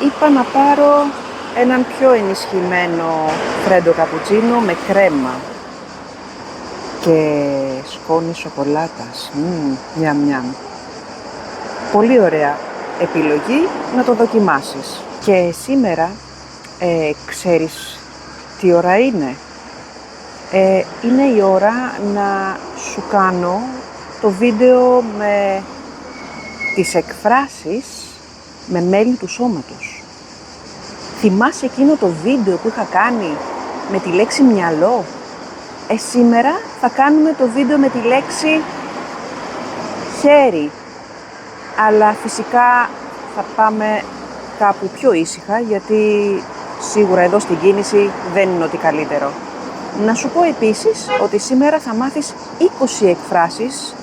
είπα να πάρω έναν πιο ενισχυμένο φρέντο καπουτσίνο με κρέμα και σκόνη σοκολάτας. Μιαμ μιαμ. Πολύ ωραία επιλογή, να το δοκιμάσεις. Και σήμερα ξέρεις τι ώρα είναι? Είναι η ώρα να σου κάνω το βίντεο με τις εκφράσεις με μέλη του σώματος. Θυμάσαι εκείνο το βίντεο που είχα κάνει με τη λέξη μυαλό? Σήμερα θα κάνουμε το βίντεο με τη λέξη χέρι. Αλλά φυσικά θα πάμε κάπου πιο ήσυχα, γιατί σίγουρα εδώ στην κίνηση δεν είναι ό,τι καλύτερο. Να σου πω επίσης ότι σήμερα θα μάθεις 20 εκφράσεις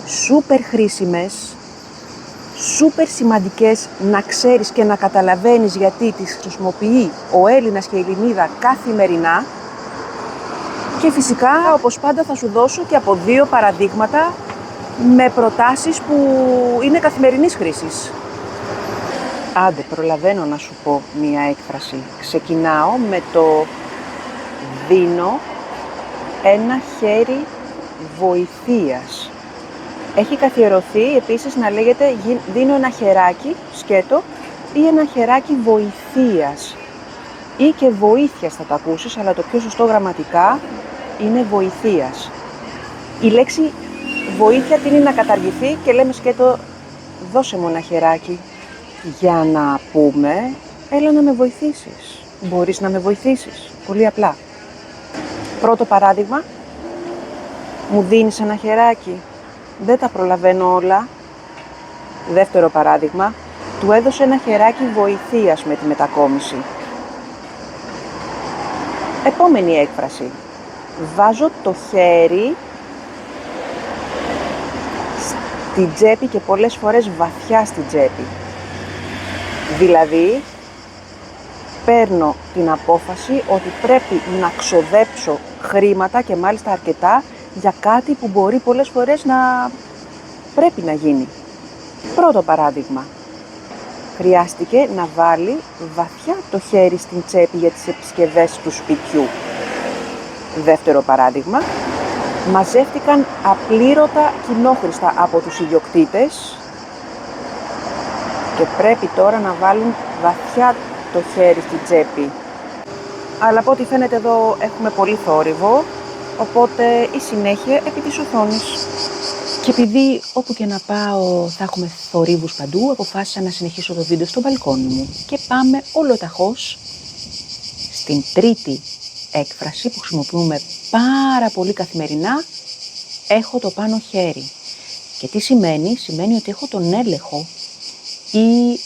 σούπερ χρήσιμες, σούπερ σημαντικές να ξέρεις και να καταλαβαίνεις γιατί τις χρησιμοποιεί ο Έλληνας και η Ελληνίδα καθημερινά. Και φυσικά, όπως πάντα, θα σου δώσω και από 2 παραδείγματα με προτάσεις που είναι καθημερινής χρήσης. Άντε, προλαβαίνω να σου πω μία έκφραση. Ξεκινάω με το δίνω ένα χέρι βοηθείας. Έχει καθιερωθεί επίσης να λέγεται δίνω ένα χεράκι, σκέτο, ή ένα χεράκι βοηθείας. Ή και βοήθειας θα το ακούσεις, αλλά το πιο σωστό γραμματικά είναι βοηθείας. Η λέξη βοήθεια τείνει να καταργηθεί και λέμε σκέτο δώσε μου ένα χεράκι για να πούμε έλα να με βοηθήσεις. Μπορείς να με βοηθήσεις. Πολύ απλά. Πρώτο παράδειγμα, μου δίνεις ένα χεράκι. Δεν τα προλαβαίνω όλα. Δεύτερο παράδειγμα, του έδωσε ένα χεράκι βοηθείας με τη μετακόμιση. Επόμενη έκφραση. Βάζω το χέρι στην τσέπη και πολλές φορές βαθιά στην τσέπη. Δηλαδή, παίρνω την απόφαση ότι πρέπει να ξοδέψω χρήματα και μάλιστα αρκετά για κάτι που μπορεί πολλές φορές να πρέπει να γίνει. Πρώτο παράδειγμα. Χρειάστηκε να βάλει βαθιά το χέρι στην τσέπη για τις επισκευές του σπιτιού. Δεύτερο παράδειγμα. Μαζεύτηκαν απλήρωτα κοινόχρηστα από τους ιδιοκτήτες και πρέπει τώρα να βάλουν βαθιά το χέρι στην τσέπη. Αλλά από ό,τι φαίνεται εδώ έχουμε πολύ θόρυβο, οπότε η συνέχεια επί της οθόνης. Και επειδή όπου και να πάω θα έχουμε θορύβους παντού, αποφάσισα να συνεχίσω το βίντεο στο μπαλκόνι μου. Και πάμε ολοταχώς στην τρίτη έκφραση που χρησιμοποιούμε πάρα πολύ καθημερινά, έχω το πάνω χέρι. Και τι σημαίνει? Σημαίνει ότι έχω τον έλεγχο ή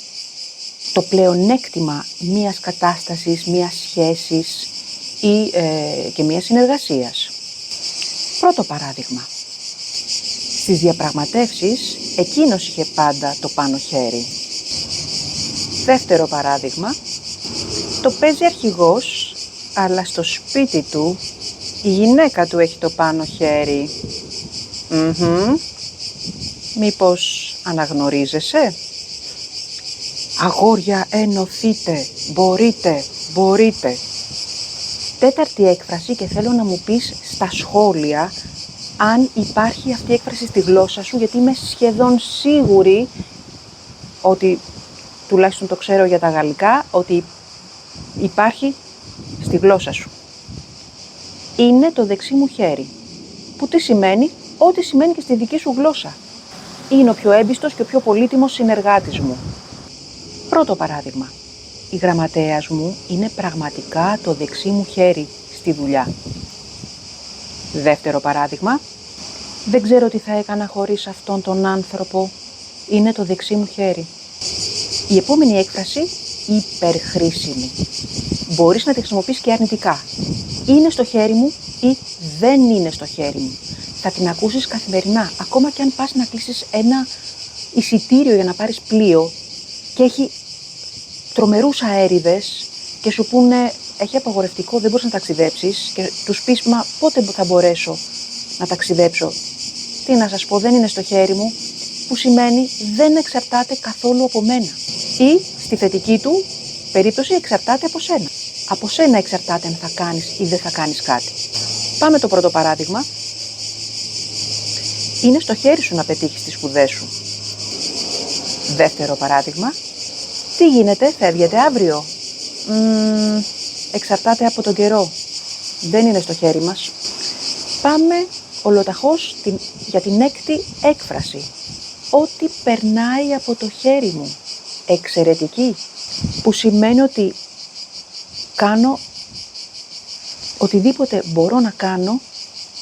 το πλεονέκτημα μιας κατάστασης, μιας σχέσης ή και μιας συνεργασίας. Πρώτο παράδειγμα. Στις διαπραγματεύσεις, εκείνος είχε πάντα το πάνω χέρι. Δεύτερο παράδειγμα. Το παίζει αρχηγός, αλλά στο σπίτι του η γυναίκα του έχει το πάνω χέρι. Μήπως αναγνωρίζεσαι? Αγόρια, ενωθείτε, μπορείτε. Τέταρτη έκφραση και θέλω να μου πεις στα σχόλια αν υπάρχει αυτή η έκφραση στη γλώσσα σου, γιατί είμαι σχεδόν σίγουρη ότι, τουλάχιστον το ξέρω για τα γαλλικά, ότι υπάρχει στη γλώσσα σου. Είναι το δεξί μου χέρι. Που τι σημαίνει? Ό,τι σημαίνει και στη δική σου γλώσσα. Είναι ο πιο έμπιστος και ο πιο πολύτιμος συνεργάτης μου. Πρώτο παράδειγμα. Η γραμματέας μου είναι πραγματικά το δεξί μου χέρι στη δουλειά. Δεύτερο παράδειγμα. Δεν ξέρω τι θα έκανα χωρίς αυτόν τον άνθρωπο. Είναι το δεξί μου χέρι. Η επόμενη έκφραση, υπερχρήσιμη. Μπορείς να τη χρησιμοποιήσεις και αρνητικά. Είναι στο χέρι μου ή δεν είναι στο χέρι μου. Θα την ακούσεις καθημερινά. Ακόμα και αν πας να κλείσεις ένα εισιτήριο για να πάρεις πλοίο και έχει τρομερούς αέριδες και σου πούνε έχει απαγορευτικό, δεν μπορείς να ταξιδέψεις και τους πεις μα πότε θα μπορέσω να ταξιδέψω? Τι να σας πω, δεν είναι στο χέρι μου, που σημαίνει δεν εξαρτάται καθόλου από μένα. Ή Στη θετική του περίπτωση εξαρτάται από σένα. Από σένα εξαρτάται αν θα κάνεις ή δεν θα κάνεις κάτι. Πάμε το πρώτο παράδειγμα. Είναι στο χέρι σου να πετύχεις τις σπουδές σου. Δεύτερο παράδειγμα. Τι γίνεται, φεύγετε αύριο? Εξαρτάται από τον καιρό. Δεν είναι στο χέρι μας. Πάμε ολοταχώς για την έκτη έκφραση. Ό,τι περνάει από το χέρι μου. Εξαιρετική. Που σημαίνει ότι κάνω οτιδήποτε μπορώ να κάνω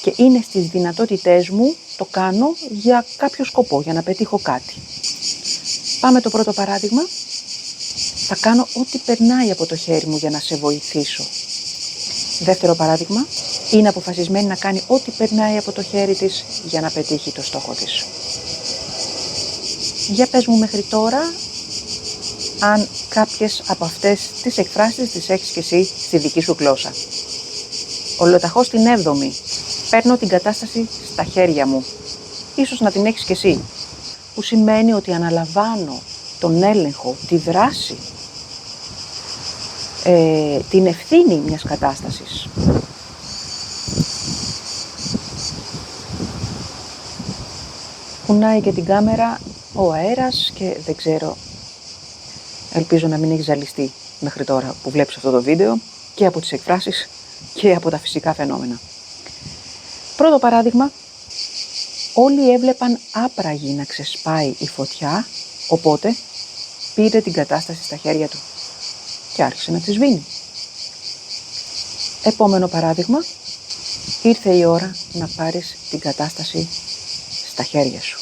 και είναι στις δυνατότητές μου, το κάνω για κάποιο σκοπό, για να πετύχω κάτι. Πάμε το πρώτο παράδειγμα. Θα κάνω ό,τι περνάει από το χέρι μου για να σε βοηθήσω. Δεύτερο παράδειγμα. Είναι αποφασισμένη να κάνει ό,τι περνάει από το χέρι της για να πετύχει το στόχο της. Για πες μου μέχρι τώρα αν κάποιες από αυτές τις εκφράσεις τις έχεις και εσύ στη δική σου γλώσσα. Ολοταχώς την 7η. Παίρνω την κατάσταση στα χέρια μου. Ίσως να την έχεις και εσύ. Που σημαίνει ότι αναλαμβάνω τον έλεγχο, τη δράση, την ευθύνη μιας κατάστασης. Κουνάει και την κάμερα ο αέρας και δεν ξέρω, ελπίζω να μην έχει ζαλιστεί μέχρι τώρα που βλέπεις αυτό το βίντεο και από τις εκφράσεις και από τα φυσικά φαινόμενα. Πρώτο παράδειγμα, όλοι έβλεπαν άπραγη να ξεσπάει η φωτιά, οπότε πήρε την κατάσταση στα χέρια του και άρχισε να τη σβήνει. Επόμενο παράδειγμα, ήρθε η ώρα να πάρεις την κατάσταση στα χέρια σου.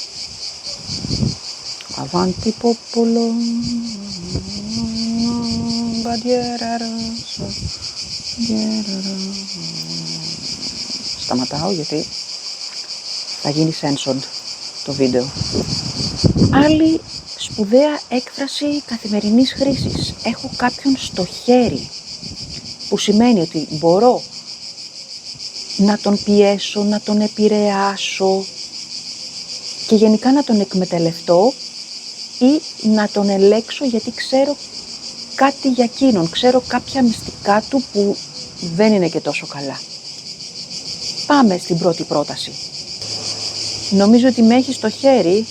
Avanti popolo, σταματάω γιατί θα γίνει censored το βίντεο. Άλλη σπουδαία έκφραση καθημερινής χρήσης. Έχω κάποιον στο χέρι, που σημαίνει ότι μπορώ να τον πιέσω, να τον επηρεάσω και γενικά να τον εκμεταλλευτώ ή να τον ελέγξω γιατί ξέρω κάτι για εκείνον, ξέρω κάποια μυστικά του που δεν είναι και τόσο καλά. Πάμε στην πρώτη πρόταση. Νομίζω ότι με έχει στο χέρι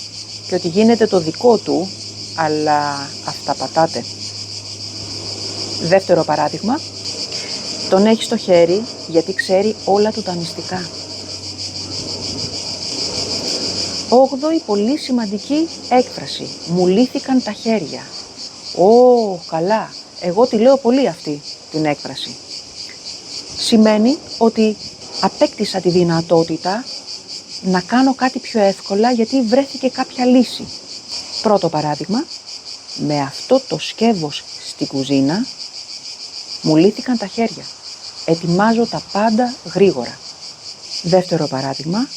και ότι γίνεται το δικό του, αλλά αυτά πατάτε. Δεύτερο παράδειγμα, τον έχει στο χέρι γιατί ξέρει όλα του τα μυστικά. 8η πολύ σημαντική έκφραση. Μου λύθηκαν τα χέρια. Καλά. Εγώ τη λέω πολύ αυτή την έκφραση. Σημαίνει ότι απέκτησα τη δυνατότητα να κάνω κάτι πιο εύκολα γιατί βρέθηκε κάποια λύση. Πρώτο παράδειγμα, με αυτό το σκεύος στη κουζίνα μου λύθηκαν τα χέρια. Ετοιμάζω τα πάντα γρήγορα. Δεύτερο παράδειγμα,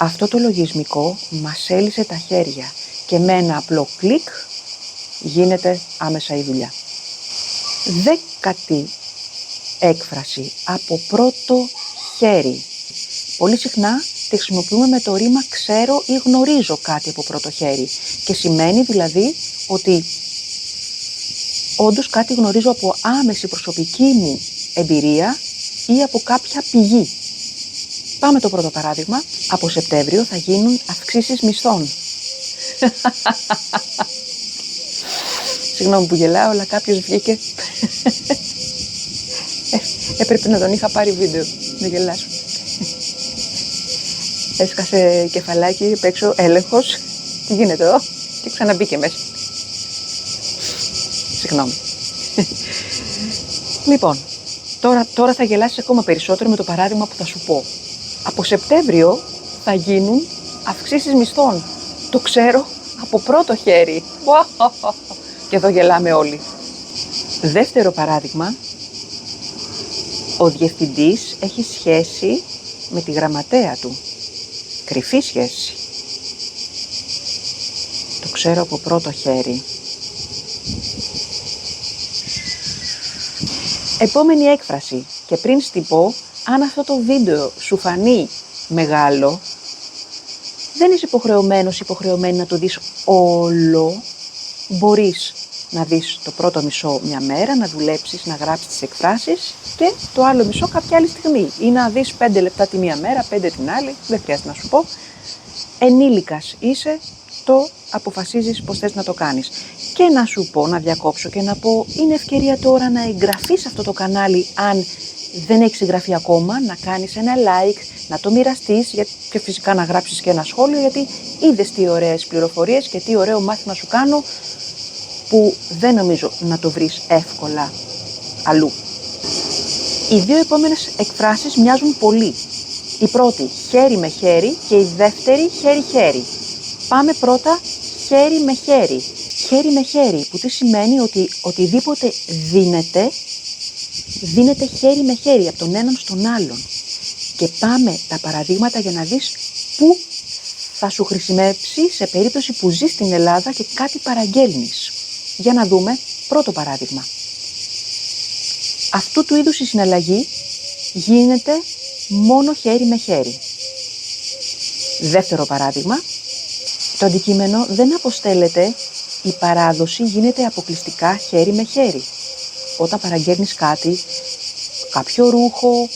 αυτό το λογισμικό μας έλυσε τα χέρια και με ένα απλό κλικ γίνεται άμεσα η δουλειά. 10η έκφραση, από πρώτο χέρι. Πολύ συχνά τη χρησιμοποιούμε με το ρήμα ξέρω ή γνωρίζω κάτι από πρώτο χέρι και σημαίνει δηλαδή ότι όντως κάτι γνωρίζω από άμεση προσωπική μου εμπειρία ή από κάποια πηγή. Πάμε το πρώτο παράδειγμα. Από Σεπτέμβριο θα γίνουν αυξήσεις μισθών. Συγγνώμη που γελάω, αλλά κάποιος βγήκε. Έπρεπε να τον είχα πάρει βίντεο. Δεν γελάσω. Έσκασε κεφαλάκι απ' έξω, έλεγχος. Τι γίνεται εδώ? Και ξαναμπήκε μέσα. Συγγνώμη. Λοιπόν, τώρα θα γελάσεις ακόμα περισσότερο με το παράδειγμα που θα σου πω. Από Σεπτέμβριο θα γίνουν αυξήσεις μισθών. Το ξέρω από πρώτο χέρι. Και εδώ γελάμε όλοι. Δεύτερο παράδειγμα, ο διευθυντής έχει σχέση με τη γραμματέα του. Κρυφή σχέση. Το ξέρω από πρώτο χέρι. Επόμενη έκφραση. Και πριν στην πω, αν αυτό το βίντεο σου φανεί μεγάλο, δεν είσαι υποχρεωμένος, υποχρεωμένη να το δεις όλο. Μπορείς να δεις το πρώτο μισό μια μέρα, να δουλέψεις, να γράψεις τις εκφράσεις και το άλλο μισό κάποια άλλη στιγμή. Ή να δεις 5 λεπτά τη μία μέρα, 5 την άλλη, δεν χρειάζεται να σου πω. Ενήλικας είσαι, το αποφασίζεις πώς θες να το κάνεις. Και να σου πω, να διακόψω και να πω, είναι ευκαιρία τώρα να εγγραφείς σε αυτό το κανάλι αν δεν έχεις εγγραφεί ακόμα, να κάνεις ένα like, να το μοιραστείς και φυσικά να γράψεις και ένα σχόλιο, γιατί είδες τι ωραίες πληροφορίες και τι ωραίο μάθημα σου κάνω που δεν νομίζω να το βρεις εύκολα αλλού. Οι δύο επόμενες εκφράσεις μοιάζουν πολύ. Η πρώτη χέρι με χέρι και η δεύτερη χέρι-χέρι. Πάμε πρώτα χέρι με χέρι. Χέρι με χέρι, που τι σημαίνει ότι οτιδήποτε δίνεται χέρι με χέρι από τον έναν στον άλλον. Και πάμε τα παραδείγματα για να δεις πού θα σου χρησιμεύσει σε περίπτωση που ζεις στην Ελλάδα και κάτι παραγγέλνεις. Για να δούμε πρώτο παράδειγμα. Αυτού του είδους η συναλλαγή γίνεται μόνο χέρι με χέρι. Δεύτερο παράδειγμα. Το αντικείμενο δεν αποστέλλεται, η παράδοση γίνεται αποκλειστικά χέρι με χέρι. Όταν παραγγέλνεις κάτι, κάποιο ρούχο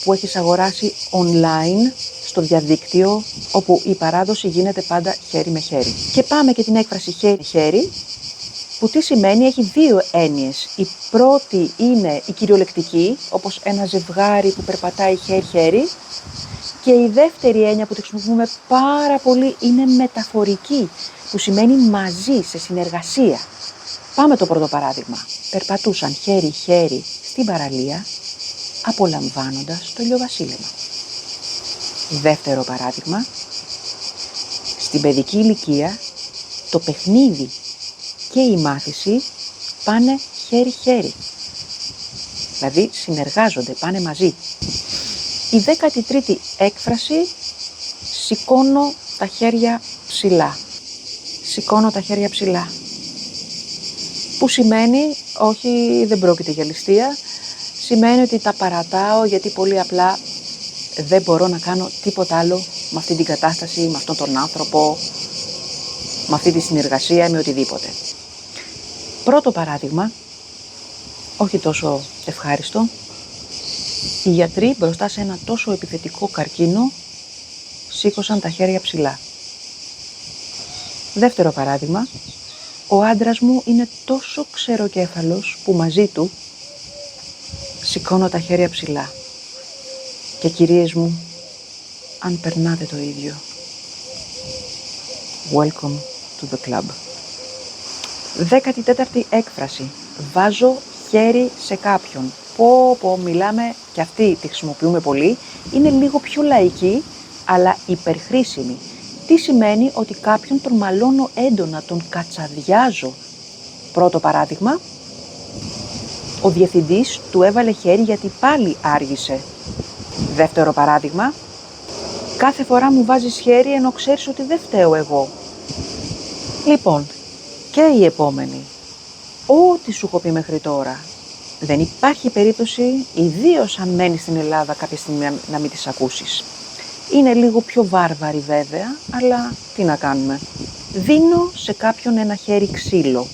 που έχεις αγοράσει online, στο διαδίκτυο, όπου η παράδοση γίνεται πάντα χέρι με χέρι. Και πάμε και την έκφραση χέρι-χέρι, που τι σημαίνει, έχει δύο έννοιες. Η πρώτη είναι η κυριολεκτική, όπως ένα ζευγάρι που περπατάει χέρι-χέρι, και η δεύτερη έννοια που τη χρησιμοποιούμε πάρα πολύ είναι μεταφορική, που σημαίνει μαζί, σε συνεργασία. Πάμε το πρώτο παράδειγμα. Περπατούσαν χέρι-χέρι στην παραλία, απολαμβάνοντας το ηλιοβασίλεμα. Δεύτερο παράδειγμα. Στην παιδική ηλικία, το παιχνίδι και η μάθηση πάνε χέρι-χέρι. Δηλαδή συνεργάζονται, πάνε μαζί. Η 13η έκφραση, σηκώνω τα χέρια ψηλά. Σηκώνω τα χέρια ψηλά. Που σημαίνει, όχι, δεν πρόκειται για ληστεία, σημαίνει ότι τα παρατάω γιατί πολύ απλά δεν μπορώ να κάνω τίποτα άλλο με αυτή την κατάσταση, με αυτόν τον άνθρωπο, με αυτή τη συνεργασία, με οτιδήποτε. Πρώτο παράδειγμα, όχι τόσο ευχάριστο. Οι γιατροί μπροστά σε ένα τόσο επιθετικό καρκίνο σήκωσαν τα χέρια ψηλά. Δεύτερο παράδειγμα, ο άντρας μου είναι τόσο ξεροκέφαλος που μαζί του σηκώνω τα χέρια ψηλά. Και κυρίες μου, αν περνάτε το ίδιο, welcome to the club. 14η έκφραση, βάζω χέρι σε κάποιον. Μιλάμε, και αυτή τη χρησιμοποιούμε πολύ, είναι λίγο πιο λαϊκή, αλλά υπερχρήσιμη. Τι σημαίνει ότι κάποιον τον μαλώνω έντονα, τον κατσαδιάζω. Πρώτο παράδειγμα, ο διευθυντής του έβαλε χέρι γιατί πάλι άργησε. Δεύτερο παράδειγμα, κάθε φορά μου βάζεις χέρι ενώ ξέρεις ότι δεν φταίω εγώ. Λοιπόν, και η επόμενη, ό,τι σου έχω πει μέχρι τώρα, δεν υπάρχει περίπτωση, ιδίως αν μένεις στην Ελλάδα κάποια στιγμή, να μην τις ακούσεις. Είναι λίγο πιο βάρβαρη βέβαια, αλλά τι να κάνουμε. Δίνω σε κάποιον ένα χέρι ξύλο.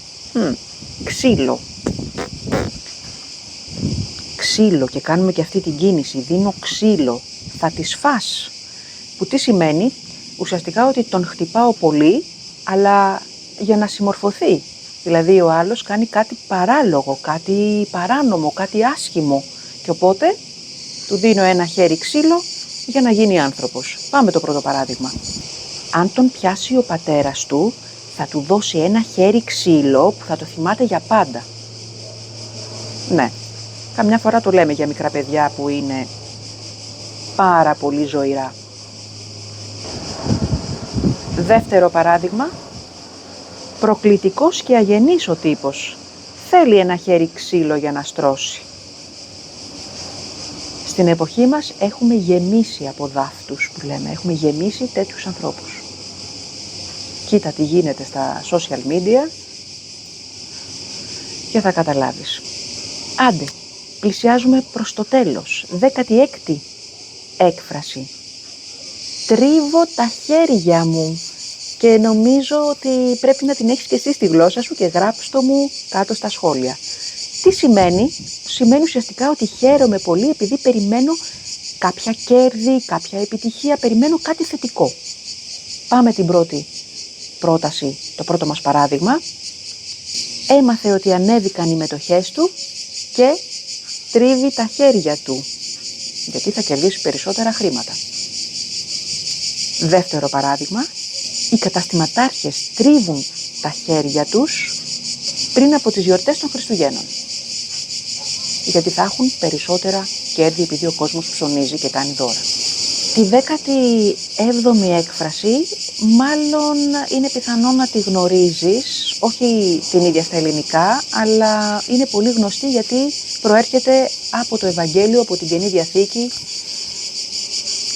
Ξύλο. Ξύλο, και κάνουμε και αυτή την κίνηση. Δίνω ξύλο. Θα τις φας. Που τι σημαίνει, ουσιαστικά ότι τον χτυπάω πολύ, αλλά για να συμμορφωθεί. Δηλαδή ο άλλος κάνει κάτι παράλογο, κάτι παράνομο, κάτι άσχημο. Και οπότε του δίνω ένα χέρι ξύλο για να γίνει άνθρωπος. Πάμε το πρώτο παράδειγμα. Αν τον πιάσει ο πατέρας του, θα του δώσει ένα χέρι ξύλο που θα το θυμάται για πάντα. Ναι, καμιά φορά το λέμε για μικρά παιδιά που είναι πάρα πολύ ζωηρά. Δεύτερο παράδειγμα. Προκλητικός και αγενής ο τύπος. Θέλει ένα χέρι ξύλο για να στρώσει. Στην εποχή μας έχουμε γεμίσει από δάφτους που λέμε. Έχουμε γεμίσει τέτοιους ανθρώπους. Κοίτα τι γίνεται στα social media και θα καταλάβεις. Άντε, πλησιάζουμε προς το τέλος. 16η έκφραση. Τρίβω τα χέρια μου. Και νομίζω ότι πρέπει να την έχεις και εσύ στη γλώσσα σου και γράψ' το μου κάτω στα σχόλια. Τι σημαίνει? Σημαίνει ουσιαστικά ότι χαίρομαι πολύ επειδή περιμένω κάποια κέρδη, κάποια επιτυχία, περιμένω κάτι θετικό. Πάμε την πρώτη πρόταση, το πρώτο μας παράδειγμα. Έμαθε ότι ανέβηκαν οι μετοχές του και τρίβει τα χέρια του, γιατί θα κερδίσει περισσότερα χρήματα. Δεύτερο παράδειγμα, οι καταστηματάρχες τρίβουν τα χέρια τους πριν από τις γιορτές των Χριστουγέννων, γιατί θα έχουν περισσότερα κέρδη επειδή ο κόσμος ψωνίζει και κάνει δώρα. Τη 17η έκφραση μάλλον είναι πιθανό να τη γνωρίζεις, όχι την ίδια στα ελληνικά, αλλά είναι πολύ γνωστή γιατί προέρχεται από το Ευαγγέλιο, από την Καινή Διαθήκη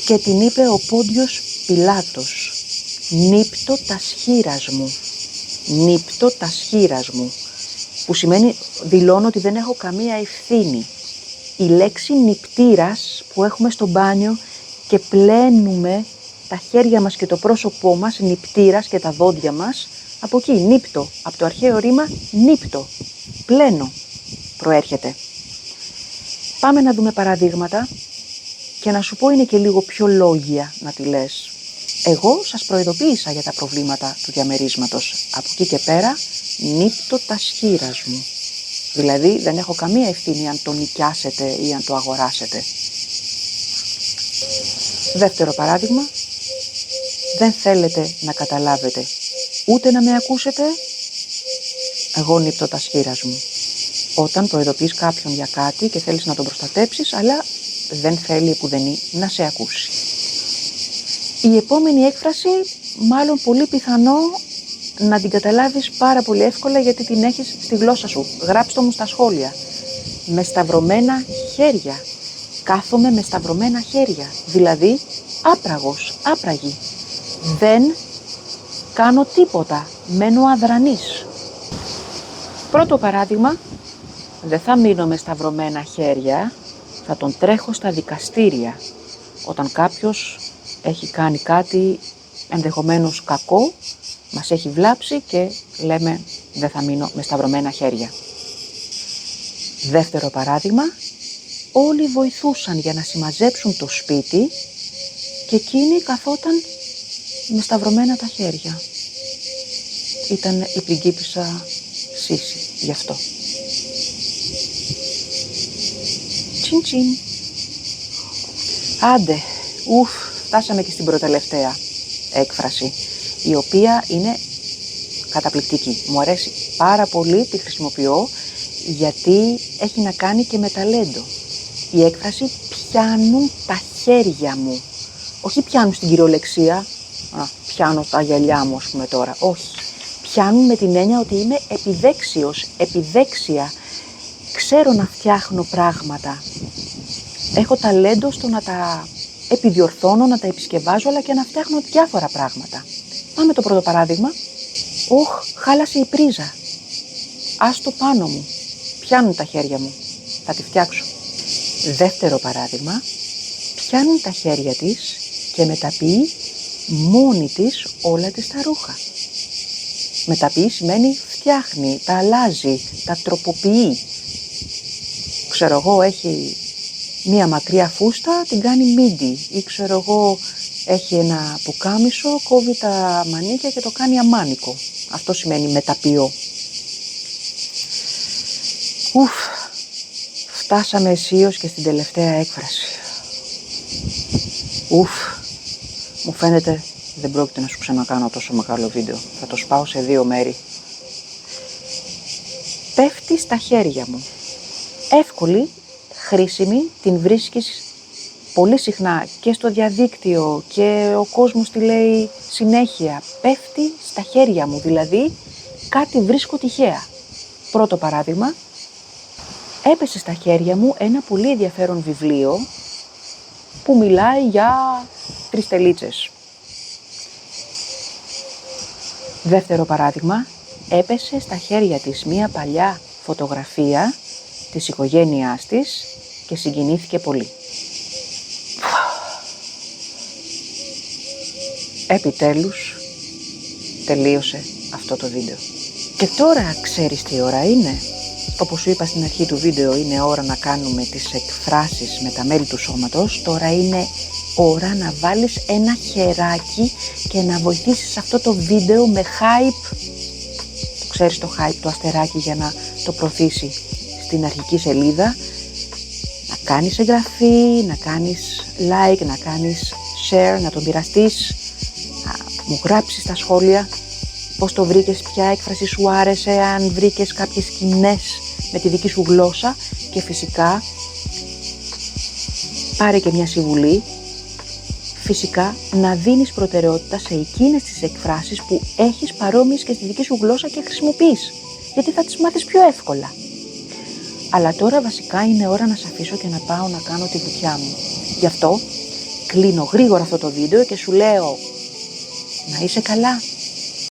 και την είπε ο Πόντιος Πιλάτος. Νύπτω τας χείρας μου, νύπτω τας χείρας μου, που σημαίνει δηλώνω ότι δεν έχω καμία ευθύνη. Η λέξη νυπτήρας που έχουμε στο μπάνιο και πλένουμε τα χέρια μας και το πρόσωπό μας, νυπτήρας και τα δόντια μας, από εκεί, νύπτω, από το αρχαίο ρήμα νύπτω, πλένω, προέρχεται. Πάμε να δούμε παραδείγματα και να σου πω είναι και λίγο πιο λόγια να τη λες. Εγώ σας προειδοποίησα για τα προβλήματα του διαμερίσματος. Από εκεί και πέρα νύπτω τας χείρας μου. Δηλαδή δεν έχω καμία ευθύνη αν το νοικιάσετε ή αν το αγοράσετε. Δεύτερο παράδειγμα, δεν θέλετε να καταλάβετε ούτε να με ακούσετε, εγώ νύπτω τας χείρας μου. Όταν προειδοποιείς κάποιον για κάτι και θέλεις να τον προστατέψεις, αλλά δεν θέλει επουδενή να σε ακούσει. Η επόμενη έκφραση, μάλλον πολύ πιθανό να την καταλάβεις πάρα πολύ εύκολα γιατί την έχεις στη γλώσσα σου. Γράψτε το μου στα σχόλια. Με σταυρωμένα χέρια. Κάθομαι με σταυρωμένα χέρια. Δηλαδή, άπραγος, άπραγη. Δεν κάνω τίποτα. Μένω αδρανής. Πρώτο παράδειγμα, δεν θα μείνω με σταυρωμένα χέρια, θα τον τρέχω στα δικαστήρια. Όταν κάποιος έχει κάνει κάτι ενδεχομένως κακό, μας έχει βλάψει και λέμε δεν θα μείνω με σταυρωμένα χέρια. Δεύτερο παράδειγμα, όλοι βοηθούσαν για να συμμαζέψουν το σπίτι και εκείνη καθόταν με σταυρωμένα τα χέρια. Ήταν η πριγκίπισσα Σύση, γι' αυτό. Τσιν τσιν. Άντε, φτάσαμε και στην προτελευταία έκφραση, η οποία είναι καταπληκτική. Μου αρέσει πάρα πολύ, τη χρησιμοποιώ, γιατί έχει να κάνει και με ταλέντο. Η έκφραση πιάνουν τα χέρια μου. Όχι πιάνουν στην κυριολεξία, πιάνω τα γυαλιά μου ας πούμε τώρα, όχι. Πιάνουν με την έννοια ότι είμαι επιδέξιος, επιδέξια. Ξέρω να φτιάχνω πράγματα. Έχω ταλέντο στο να τα επιδιορθώνω, να τα επισκευάζω, αλλά και να φτιάχνω διάφορα πράγματα. Πάμε το πρώτο παράδειγμα. Χάλασε η πρίζα. Άστο πάνω μου. Πιάνουν τα χέρια μου. Θα τη φτιάξω. Δεύτερο παράδειγμα. Πιάνουν τα χέρια της και μεταποιεί μόνη της όλα της τα ρούχα. Μεταποιεί σημαίνει φτιάχνει, τα αλλάζει, τα τροποποιεί. Ξέρω εγώ, έχει μία μακριά φούστα, την κάνει μίντι. Ή ξέρω εγώ, έχει ένα πουκάμισο, κόβει τα μανίκια και το κάνει αμάνικο. Αυτό σημαίνει μεταποιώ. Φτάσαμε αισίως και στην τελευταία έκφραση. Μου φαίνεται δεν πρόκειται να σου ξανακάνω τόσο μεγάλο βίντεο. Θα το σπάω σε 2 μέρη. Πέφτει στα χέρια μου. Εύκολη, χρήσιμη, την βρίσκεις πολύ συχνά και στο διαδίκτυο και ο κόσμος τη λέει συνέχεια. Πέφτει στα χέρια μου, δηλαδή κάτι βρίσκω τυχαία. Πρώτο παράδειγμα, έπεσε στα χέρια μου ένα πολύ ενδιαφέρον βιβλίο που μιλάει για 3 τελίτσες. Δεύτερο παράδειγμα, έπεσε στα χέρια της μία παλιά φωτογραφία της οικογένειάς της και συγκινήθηκε πολύ. Επιτέλους, τελείωσε αυτό το βίντεο. Και τώρα ξέρεις τι ώρα είναι? Όπως σου είπα στην αρχή του βίντεο, είναι ώρα να κάνουμε τις εκφράσεις με τα μέλη του σώματος. Τώρα είναι ώρα να βάλεις ένα χεράκι και να βοηθήσεις αυτό το βίντεο με hype. Το ξέρεις το hype, το αστεράκι, για να το προωθήσει στην αρχική σελίδα. Να κάνεις εγγραφή, να κάνεις like, να κάνεις share, να τον μοιραστείς, να μου γράψεις στα σχόλια πώς το βρήκες, ποια έκφραση σου άρεσε, αν βρήκες κάποιες σκηνές με τη δική σου γλώσσα και φυσικά πάρε και μια συμβουλή, φυσικά να δίνεις προτεραιότητα σε εκείνες τις εκφράσεις που έχεις παρόμοιες και στη δική σου γλώσσα και χρησιμοποιείς, γιατί θα τις μάθεις πιο εύκολα. Αλλά τώρα βασικά είναι ώρα να σε αφήσω και να πάω να κάνω τη βουτιά μου. Γι' αυτό κλείνω γρήγορα αυτό το βίντεο και σου λέω να είσαι καλά.